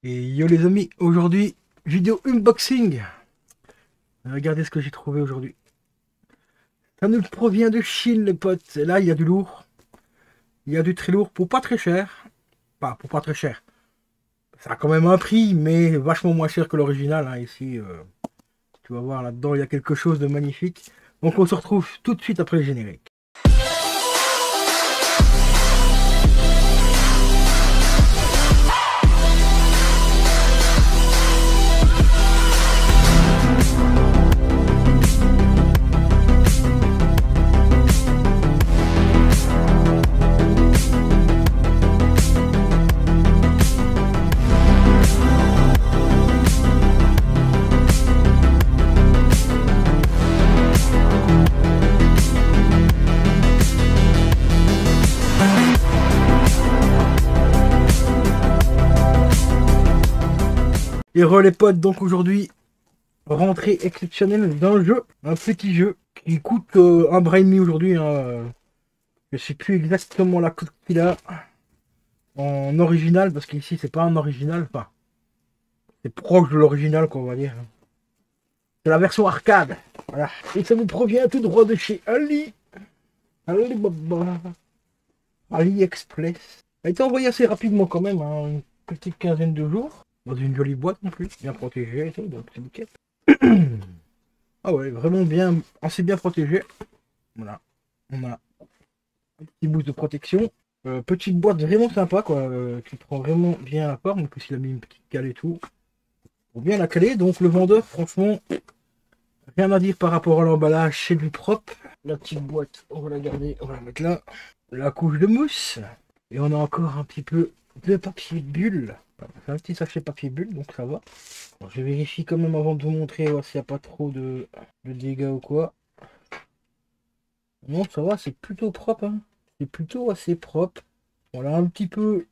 Et yo les amis, aujourd'hui, vidéo unboxing. Regardez ce que j'ai trouvé aujourd'hui. Ça nous provient de Chine les potes. Et là, il y a du lourd. Il y a du très lourd pour pas très cher. Pas pour pas très cher. Ça a quand même un prix, mais vachement moins cher que l'original. Hein, ici, tu vas voir là-dedans, il y a quelque chose de magnifique. Donc on se retrouve tout de suite après le générique. Et re les potes, donc aujourd'hui, rentrée exceptionnelle d'un jeu, un petit jeu qui coûte un bras et demi aujourd'hui. Hein. Je sais plus exactement la cote qu'il a en original, parce qu'ici c'est pas un original, enfin, c'est proche de l'original qu'on va dire. C'est la version arcade. Voilà. Et ça vous provient tout droit de chez Alibaba. AliExpress. Ça a été envoyé assez rapidement quand même, hein, une petite quinzaine de jours. Dans une jolie boîte non plus, bien protégée et tout, donc c'est nickel. Ah ouais, vraiment bien, assez bien protégé. Voilà. On a un petit bout de protection. Petite boîte vraiment sympa, quoi, qui prend vraiment bien la forme. En plus, il a mis une petite cale et tout. Pour bien la caler. Donc, le vendeur, franchement, rien à dire par rapport à l'emballage, c'est du propre. La petite boîte, on va la garder, on va la mettre là. La couche de mousse. Et on a encore un petit peu de papier bulle. C'est un petit sachet papier bulle, donc ça va. Bon, je vérifie quand même avant de vous montrer s'il n'y a pas trop de dégâts ou quoi. Non, ça va, c'est plutôt propre. Hein. C'est plutôt assez propre. Voilà, un petit peu.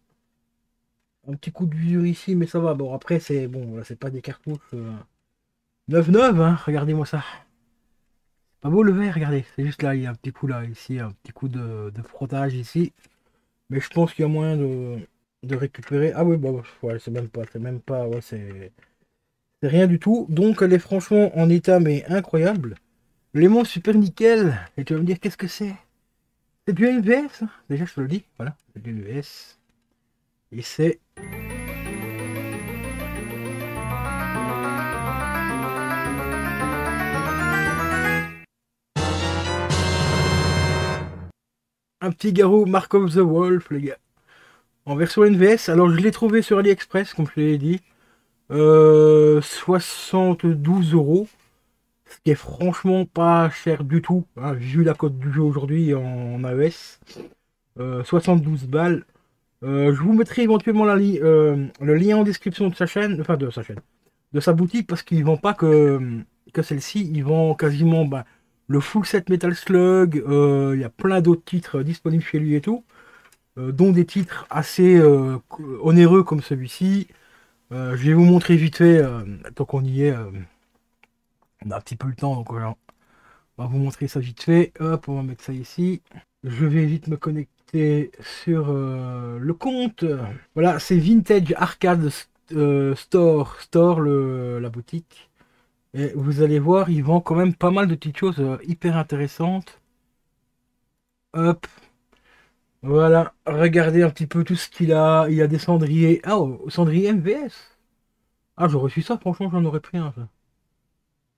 Un petit coup de vue ici, mais ça va. Bon, après, c'est bon, là, c'est pas des cartouches 9-9, hein. Regardez-moi ça. Pas beau le verre, regardez. C'est juste là, il y a un petit coup là, ici, un petit coup de frottage ici. Mais je pense qu'il y a moyen de récupérer. Ah oui, bah ouais, c'est même pas, ouais, c'est rien du tout. Donc elle est franchement en état mais incroyable. L'aimant super nickel. Et tu vas me dire qu'est-ce que c'est? C'est du NVS, hein. Déjà je te le dis, voilà, c'est du NVS. Et c'est un petit Garou Mark of the Wolf, les gars. En version NVS, alors je l'ai trouvé sur AliExpress, comme je l'ai dit. 72 euros. Ce qui est franchement pas cher du tout, hein, vu la cote du jeu aujourd'hui en AES. 72 balles. Je vous mettrai éventuellement le lien en description de sa chaîne, enfin de sa chaîne, de sa boutique, parce qu'il vend pas que celle-ci, il vend quasiment le full set Metal Slug, il y a plein d'autres titres disponibles chez lui et tout, dont des titres assez onéreux comme celui-ci. Je vais vous montrer vite fait, tant qu'on y est, on a un petit peu le temps, donc voilà. On va vous montrer ça vite fait. Hop, on va mettre ça ici. Je vais vite me connecter sur le compte. Voilà, c'est Vintage Arcade Store, la boutique. Et vous allez voir, ils vendent quand même pas mal de petites choses hyper intéressantes. Hop, voilà, regardez un petit peu tout ce qu'il a. Il y a des cendriers. Ah, cendrier MVS. Ah, j'aurais su ça, franchement, j'en aurais pris un. Ça.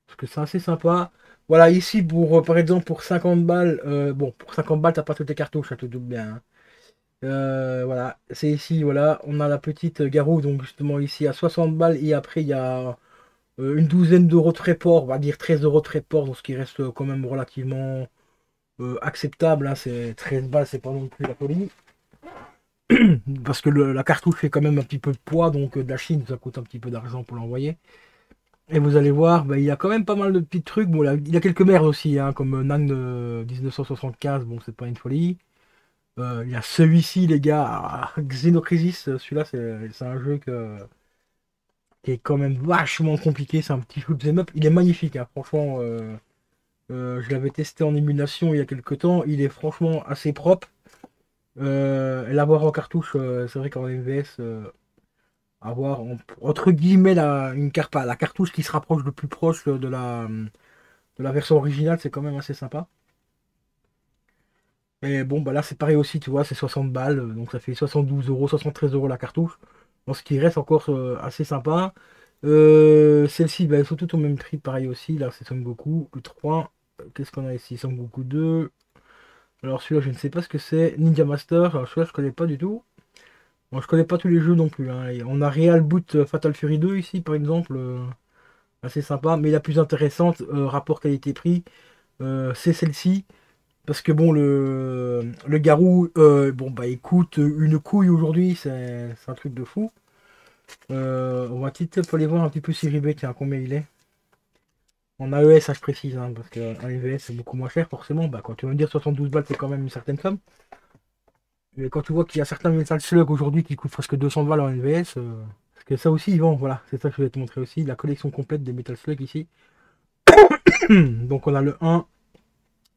Parce que c'est assez sympa. Voilà, ici, par exemple, pour 50 balles, bon, pour 50 balles, t'as pas toutes les cartouches, ça te doute bien. Hein. Voilà, c'est ici, voilà, on a la petite Garou, donc justement ici à 60 balles, et après, il y a une douzaine d'euros de frais port, on va dire 13 euros de frais port, donc ce qui reste quand même relativement acceptable. Hein, c'est 13 balles, c'est pas non plus la folie. Parce que la cartouche fait quand même un petit peu de poids, donc de la Chine, ça coûte un petit peu d'argent pour l'envoyer. Et vous allez voir, il y a quand même pas mal de petits trucs. Bon, il y a quelques merdes aussi, hein, comme Nan de 1975, bon, c'est pas une folie. Il y a celui-ci, les gars, Xenocrisis, celui-là, c'est un jeu qui est quand même vachement compliqué. C'est un petit shoot'em up. Il est magnifique, hein, franchement. Je l'avais testé en émulation il y a quelques temps. Il est franchement assez propre. L'avoir en cartouche, c'est vrai qu'en MVS, avoir entre guillemets une carte, la cartouche qui se rapproche le plus proche de la version originale, c'est quand même assez sympa. Et bon, bah là, c'est pareil aussi, tu vois, c'est 60 balles, donc ça fait 72 euros, 73 € la cartouche. Donc ce qui reste encore assez sympa. Celle-ci, bah, elles sont toutes au même prix, pareil aussi. Là, c'est Son Goku. Le 3, qu'est-ce qu'on a ici? Son Goku 2. Alors celui-là, je ne sais pas ce que c'est. Ninja Master, alors celui-là, je connais pas du tout. Moi, je connais pas tous les jeux non plus, hein. Et on a Real Boot Fatal Fury 2 ici, par exemple. Assez sympa, mais la plus intéressante, rapport qualité-prix, c'est celle-ci. Parce que bon, le Garou, bon bah il coûte une couille aujourd'hui, c'est un truc de fou. On va faut aller voir un petit peu sur eBay, tiens, combien il est. En AES, ça je précise, hein, parce qu'en EVS c'est beaucoup moins cher forcément. Bah quand tu vas me dire 72 balles, c'est quand même une certaine somme. Mais quand tu vois qu'il y a certains Metal Slug aujourd'hui qui coûtent presque 200 balles en NVS, parce que ça aussi ils vendent, voilà, c'est ça que je vais te montrer aussi, la collection complète des Metal Slug ici. Donc on a le 1,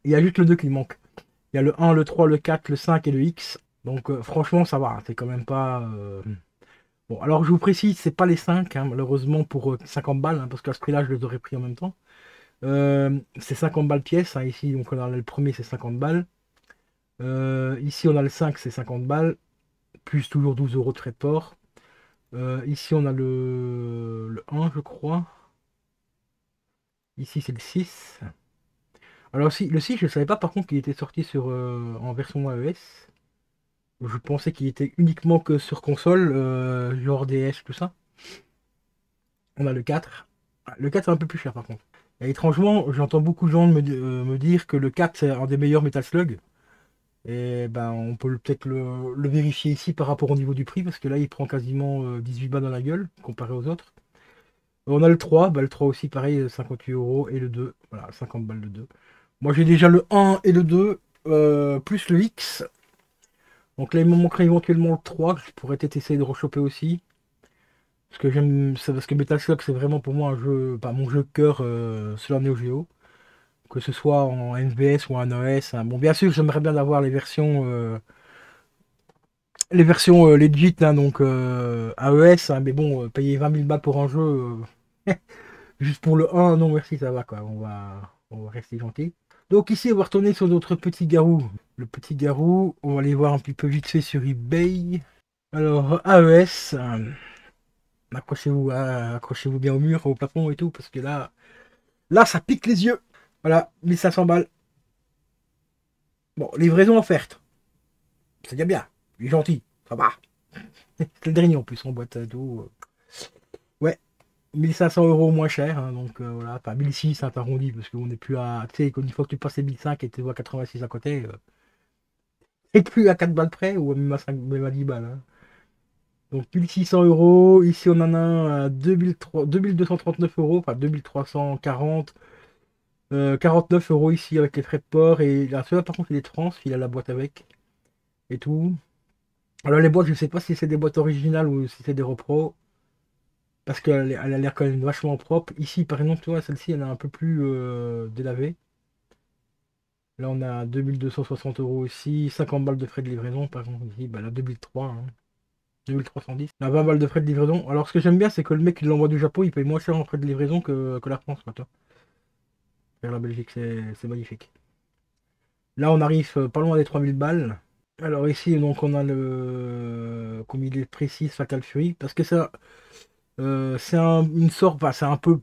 il y a juste le 2 qui manque. Il y a le 1, le 3, le 4, le 5 et le X. Donc franchement ça va, hein, c'est quand même pas... Bon, alors je vous précise, c'est pas les 5, hein, malheureusement pour 50 balles, hein, parce qu'à ce prix-là je les aurais pris en même temps. C'est 50 balles pièce, hein, ici donc on a le premier c'est 50 balles. Ici on a le 5 c'est 50 balles, plus toujours 12 euros de frais de port. Ici on a le 1 je crois. Ici c'est le 6. Alors si, le 6 je ne savais pas par contre qu'il était sorti en version AES. Je pensais qu'il était uniquement que sur console, genre DS, tout ça. On a le 4. Ah, le 4 est un peu plus cher par contre. Et étrangement, j'entends beaucoup de gens me dire que le 4 c'est un des meilleurs Metal Slug. Et ben on peut peut-être le vérifier ici par rapport au niveau du prix, parce que là il prend quasiment 18 balles dans la gueule comparé aux autres. On a le 3, bah, le 3 aussi pareil, 58 euros, et le 2, voilà, 50 balles le 2. Moi j'ai déjà le 1 et le 2, plus le X. Donc là il me manquerait éventuellement le 3, que je pourrais peut-être essayer de rechoper aussi. Parce que j'aime, c'est parce que Metal Slug c'est vraiment pour moi un jeu, pas mon jeu de cœur sur la Neo Geo. Que ce soit en NVS ou en OS, hein. Bon bien sûr j'aimerais bien avoir les versions legit, hein, donc AES, hein, mais bon, payer 20 000 balles pour un jeu, juste pour le 1, non merci, ça va quoi, on va rester gentil. Donc ici, on va retourner sur notre petit garou. Le petit garou, on va aller voir un petit peu vite fait sur eBay. Alors, AES, accrochez-vous bien au mur, au plafond et tout, parce que là, ça pique les yeux. Voilà, 1500 balles. Bon, livraison offerte. C'est déjà bien. Il est gentil, ça va. C'est le dernier en plus en boîte à dos. Ouais, 1500 € moins cher, hein, donc voilà, enfin 1600 arrondi, parce qu'on n'est plus à. Tu sais, une fois que tu passes les 1500 et tu vois 86 à côté, et plus à 4 balles près, ou même à, 5, même à 10 balles, hein. Donc 1600 €, ici on en a un à 2239 €, enfin 2340, 49 € ici avec les frais de port, et là, celui-là par contre il est trans, il a la boîte avec, et tout. Alors les boîtes, je sais pas si c'est des boîtes originales ou si c'est des repros. Parce qu'elle a l'air quand même vachement propre. Ici, par exemple, tu vois, celle-ci, elle est un peu plus délavée. Là, on a 2260 € aussi. 50 balles de frais de livraison, par exemple, ici. Bah, là, 2003, hein. 2310. Là, 20 balles de frais de livraison. Alors, ce que j'aime bien, c'est que le mec qui l'envoie du Japon, il paye moins cher en frais de livraison que la France, quoi, toi. Vers la Belgique, c'est magnifique. Là, on arrive pas loin des 3000 balles. Alors, ici, donc, on a comme il est précis, Fatal Fury. Parce que ça, c'est une sorte, enfin, c'est un peu.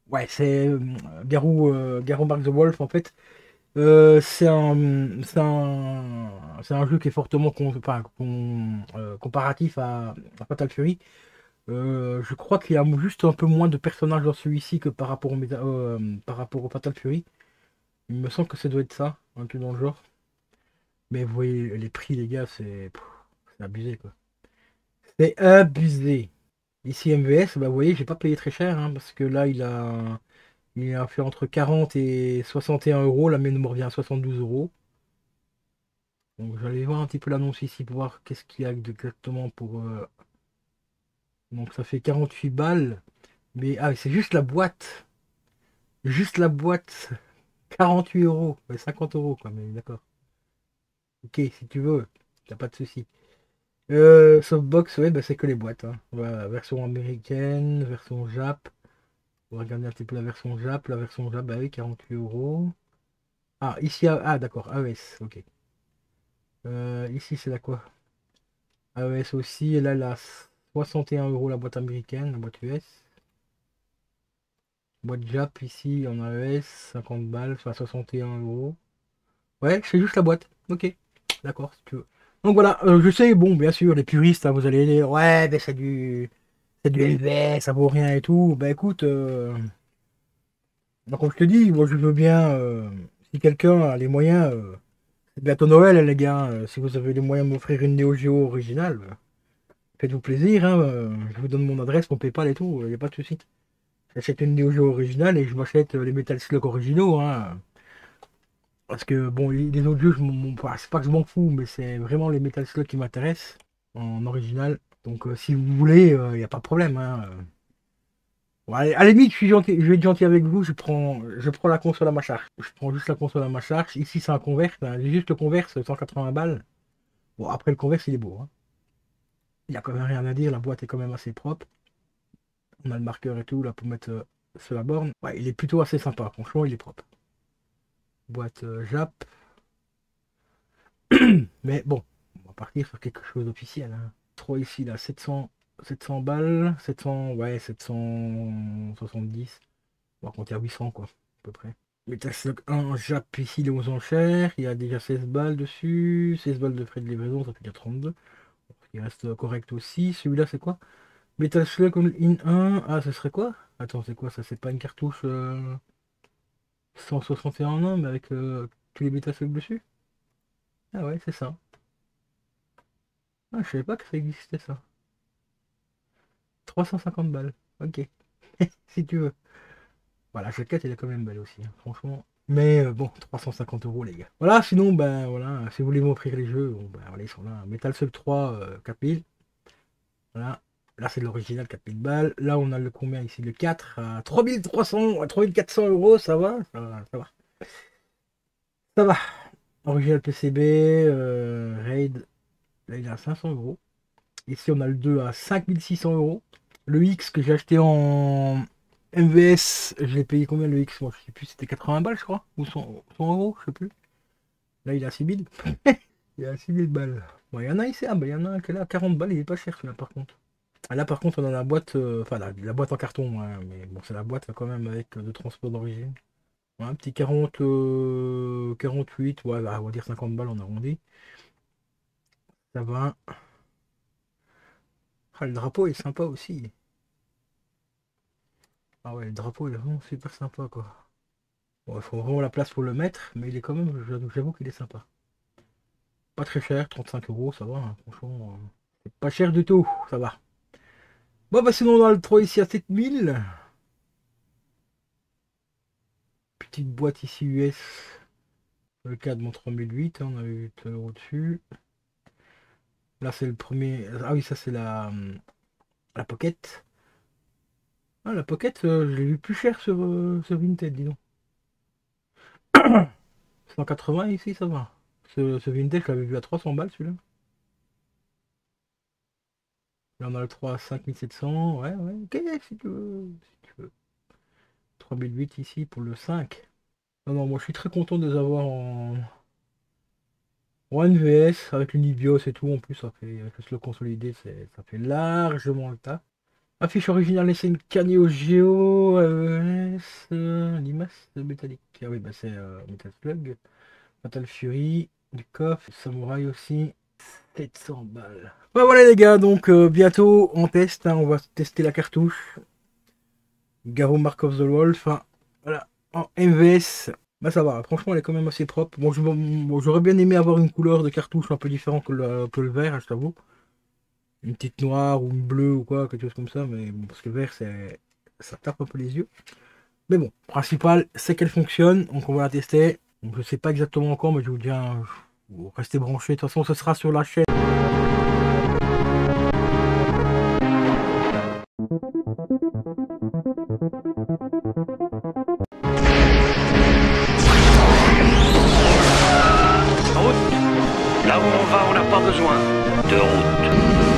Ouais, c'est Garou Mark the Wolf en fait. C'est un jeu qui est fortement comparatif à Fatal Fury. Je crois qu'il y a juste un peu moins de personnages dans celui-ci que par rapport au Fatal Fury. Il me semble que ça doit être ça, un truc dans le genre. Mais vous voyez, les prix, les gars, c'est abusé quoi. C'est abusé. Ici MVS, bah vous voyez, j'ai pas payé très cher, hein, parce que là il a fait entre 40 et 61 €. La mémoire revient à 72 €. Donc j'allais voir un petit peu l'annonce ici pour voir qu'est-ce qu'il y a exactement pour. Donc ça fait 48 balles. Mais ah, c'est juste la boîte. Juste la boîte. 48 €. Ouais, 50 € quoi, mais d'accord. Ok, si tu veux, t'as pas de souci. Softbox, ouais, bah, c'est que les boîtes. Hein. Voilà, version américaine, version Jap. On va regarder un petit peu la version Jap. La version Jap, bah oui, 48 euros. Ah, ici, ah d'accord, AES, ok. Ici, c'est la quoi? AES aussi, et là, la 61 euros la boîte américaine, la boîte US. Boîte Jap ici en AES, 50 balles, enfin 61 euros. Ouais, c'est juste la boîte. Ok, d'accord, si tu veux. Donc voilà, je sais, bon, bien sûr, les puristes, hein, vous allez dire, ouais, mais c'est du LV, ça vaut rien et tout. Bah écoute, donc, comme je te dis, moi je veux bien, si quelqu'un a les moyens, c'est bientôt Noël, hein, les gars, si vous avez les moyens de m'offrir une Neo Geo originale, faites-vous plaisir, hein, je vous donne mon adresse, mon PayPal et tout, il n'y a pas de souci. J'achète une Neo Geo originale et je m'achète les Metal Slug originaux, hein. Parce que bon, les autres jeux, enfin, c'est pas que je m'en fous, mais c'est vraiment les Metal Slug qui m'intéressent en original. Donc si vous voulez, il n'y a pas de problème, hein. Bon, allez, à la limite, je vais être gentil avec vous, je prends la console à ma charge. Je prends juste la console à ma charge. Ici, c'est un converse, hein. J'ai juste le converse, 180 balles. Bon, après, le converse, il est beau, hein. Il n'y a quand même rien à dire, la boîte est quand même assez propre. On a le marqueur et tout, là, pour mettre sur la borne. Ouais, il est plutôt assez sympa, franchement, il est propre. Boîte Jap. Mais bon, on va partir sur quelque chose d'officiel, hein. 3 ici, là, 700 balles. 700, ouais, 770. On va compter à 800, quoi, à peu près. Metalslug 1 Jap ici, il est aux enchères. Il y a déjà 16 balles dessus. 16 balles de frais de livraison, ça fait déjà 32. Il reste correct aussi. Celui-là, c'est quoi? Metal Slug in 1. Ah, ce serait quoi? Attends, c'est quoi ça? C'est pas une cartouche 161 en 1, mais avec tous les Metal Slug dessus? Ah ouais, c'est ça. Ah, je savais pas que ça existait ça. 350 balles. Ok. Si tu veux. Voilà, la jaquette, elle est quand même belle aussi, hein, franchement. Mais bon, 350 euros, les gars. Voilà, sinon, ben voilà, si vous voulez m'offrir les jeux, bon, ben voilà, ils sont là. Metal Slug 3, 4000. Voilà. Là, c'est l'original, 4000 balles. Là, on a le combien ici? Le 4 à 3300, à 3400 euros, ça va? Ça va, ça va. Ça va. Original PCB, Raid, là, il est à 500 euros. Ici, on a le 2 à 5600 euros. Le X que j'ai acheté en MVS, je l'ai payé combien le X? Moi, je sais plus, c'était 80 balles, je crois. Ou 100 euros, je sais plus. Là, il est à 6000. Il est à 6000 balles. Bon, il y en a ici, ah, bah, il y en a un qui est là à 40 balles, il est pas cher celui-là, par contre. Ah, là, par contre, on a la boîte, enfin, la boîte en carton, hein, mais bon, c'est la boîte quand même avec de transport d'origine. Ouais, un petit 40, 48, ouais, bah, on va dire 50 balles, on arrondit. Ça va. Ah, le drapeau est sympa aussi. Ah ouais, le drapeau est vraiment super sympa, quoi. Bon, il faut vraiment la place pour le mettre, mais il est quand même, j'avoue qu'il est sympa. Pas très cher, 35 euros, ça va, hein, franchement. C'est pas cher du tout, ça va. Bon, bah sinon, on a le 3 ici à 7000. Petite boîte ici US. Le cadre mon 3008, hein, on avait 8 euros dessus. Là, c'est le premier. Ah oui, ça, c'est la Pocket. Ah, la Pocket, je l'ai vu plus cher sur Vinted, dis donc. 180 ici, ça va. Ce Vinted, je l'avais vu à 300 balles celui-là. Là, on a le 3 à 5700. Ouais, ouais, ok, si tu veux. Si tu veux. 3008 ici pour le 5. Non, non, moi je suis très content de les avoir en NVS avec l'Unibios et tout. En plus, ça fait, juste le consolidé, ça fait largement le tas. Affiche originale, c'est une Caneo Geo Limas métallique. Ah oui, bah c'est Metal Slug. Metal Fury, du coffre, Samouraï aussi. 700 balles. Bah voilà les gars, donc bientôt on teste, hein, on va tester la cartouche. Garo Mark of the Wolf, hein, voilà, en MVS. Bah ça va, franchement elle est quand même assez propre. Bon, j'aurais bien aimé avoir une couleur de cartouche un peu différente que le vert, hein, je t'avoue. Une petite noire ou une bleue ou quoi, quelque chose comme ça, mais bon, parce que le vert ça tape un peu les yeux. Mais bon, principal c'est qu'elle fonctionne, donc on va la tester. Donc, je sais pas exactement encore, mais je vous dis, hein, vous restez branchés, de toute façon ce sera sur la chaîne. Là où on va, on n'a pas besoin. de route.